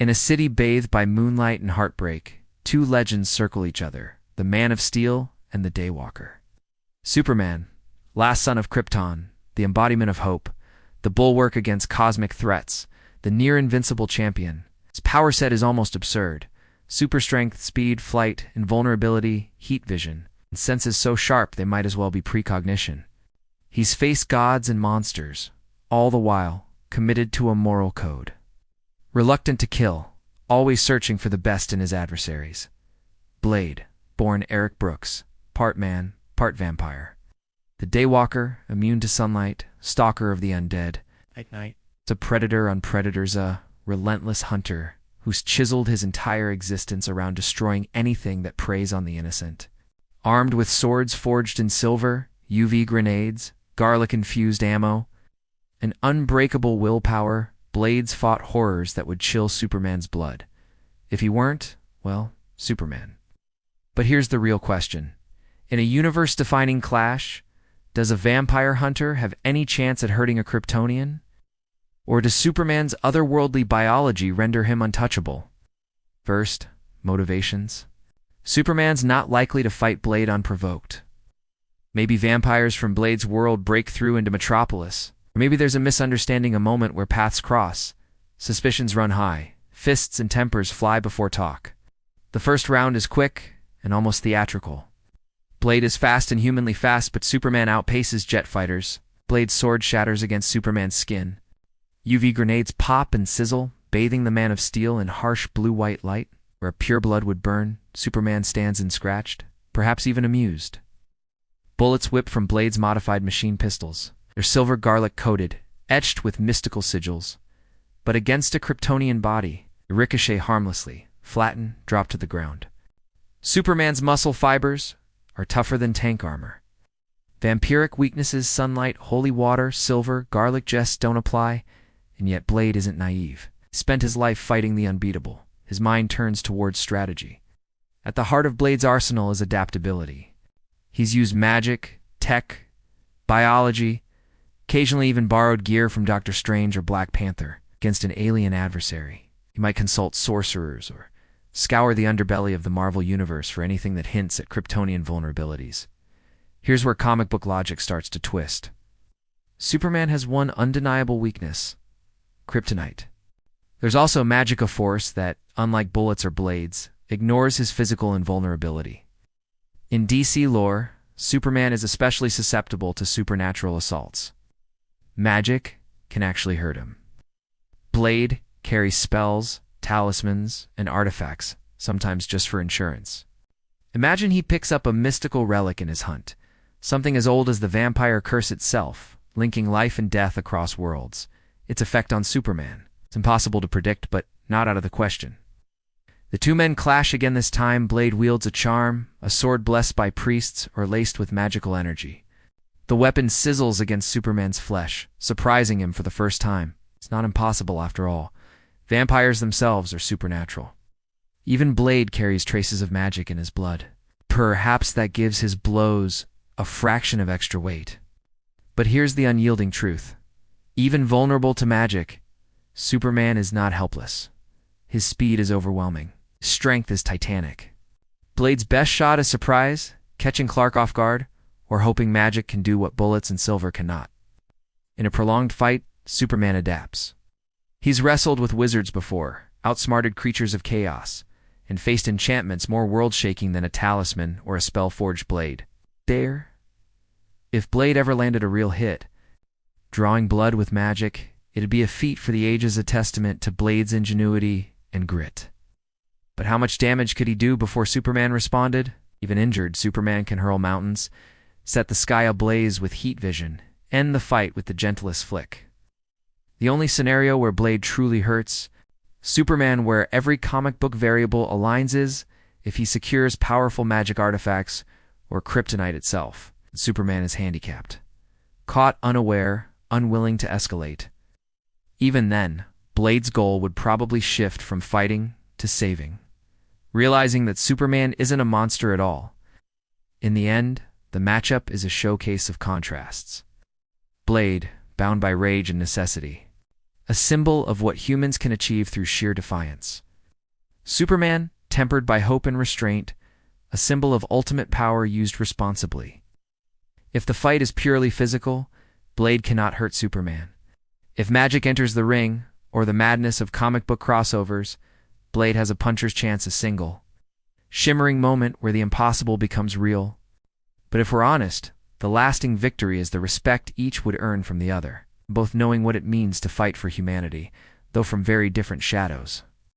In a city bathed by moonlight and heartbreak, two legends circle each other, the Man of Steel and the Daywalker. Superman, last son of Krypton, the embodiment of hope, the bulwark against cosmic threats, the near-invincible champion. His power set is almost absurd. Super strength, speed, flight, invulnerability, heat vision, and senses so sharp they might as well be precognition. He's faced gods and monsters, all the while committed to a moral code. Reluctant to kill, always searching for the best in his adversaries. Blade, born Eric Brooks, part man, part vampire. The Daywalker, immune to sunlight, stalker of the undead. Night. It's a predator on predators, a relentless hunter who's chiseled his entire existence around destroying anything that preys on the innocent. Armed with swords forged in silver, UV grenades, garlic-infused ammo, an unbreakable willpower, Blades fought horrors that would chill Superman's blood. If he weren't, well, Superman. But here's the real question. In a universe-defining clash, does a vampire hunter have any chance at hurting a Kryptonian? Or does Superman's otherworldly biology render him untouchable? First, motivations. Superman's not likely to fight Blade unprovoked. Maybe vampires from Blade's world break through into Metropolis. Or maybe there's a misunderstanding, a moment where paths cross. Suspicions run high. Fists and tempers fly before talk. The first round is quick and almost theatrical. Blade is fast and humanly fast, but Superman outpaces jet fighters. Blade's sword shatters against Superman's skin. UV grenades pop and sizzle, bathing the Man of Steel in harsh blue-white light. Where pure blood would burn, Superman stands unscratched, perhaps even amused. Bullets whip from Blade's modified machine pistols. They're silver garlic-coated, etched with mystical sigils. But against a Kryptonian body, they ricochet harmlessly, flatten, drop to the ground. Superman's muscle fibers are tougher than tank armor. Vampiric weaknesses, sunlight, holy water, silver, garlic jests don't apply, and yet Blade isn't naive. He spent his life fighting the unbeatable. His mind turns towards strategy. At the heart of Blade's arsenal is adaptability. He's used magic, tech, biology, occasionally even borrowed gear from Dr. Strange or Black Panther against an alien adversary. He might consult sorcerers or scour the underbelly of the Marvel Universe for anything that hints at Kryptonian vulnerabilities. Here's where comic book logic starts to twist. Superman has one undeniable weakness: kryptonite. There's also magic of force that, unlike bullets or blades, ignores his physical invulnerability. In DC lore, Superman is especially susceptible to supernatural assaults. Magic can actually hurt him. Blade carries spells, talismans, and artifacts, sometimes just for insurance. Imagine he picks up a mystical relic in his hunt, something as old as the vampire curse itself, linking life and death across worlds. Its effect on Superman. It's impossible to predict, but not out of the question. The two men clash again this time. Blade wields a charm, a sword blessed by priests or laced with magical energy. The weapon sizzles against Superman's flesh, surprising him for the first time. It's not impossible after all. Vampires themselves are supernatural. Even Blade carries traces of magic in his blood. Perhaps that gives his blows a fraction of extra weight. But here's the unyielding truth. Even vulnerable to magic, Superman is not helpless. His speed is overwhelming. His strength is titanic. Blade's best shot is surprise, catching Clark off guard, or hoping magic can do what bullets and silver cannot. In a prolonged fight, Superman adapts. He's wrestled with wizards before, outsmarted creatures of chaos, and faced enchantments more world-shaking than a talisman or a spell-forged blade. If Blade ever landed a real hit, drawing blood with magic, it'd be a feat for the ages, a testament to Blade's ingenuity and grit. But how much damage could he do before Superman responded? Even injured, Superman can hurl mountains, set the sky ablaze with heat vision, end the fight with the gentlest flick. The only scenario where Blade truly hurts, Superman, where every comic book variable aligns, is if he secures powerful magic artifacts or kryptonite itself. Superman is handicapped. Caught unaware, unwilling to escalate. Even then, Blade's goal would probably shift from fighting to saving, realizing that Superman isn't a monster at all. In the end, the matchup is a showcase of contrasts. Blade, bound by rage and necessity. a symbol of what humans can achieve through sheer defiance. Superman, tempered by hope and restraint, a symbol of ultimate power used responsibly. If the fight is purely physical, Blade cannot hurt Superman. If magic enters the ring, or the madness of comic book crossovers, Blade has a puncher's chance, a single, shimmering moment where the impossible becomes real. But if we're honest, the lasting victory is the respect each would earn from the other, both knowing what it means to fight for humanity, though from very different shadows.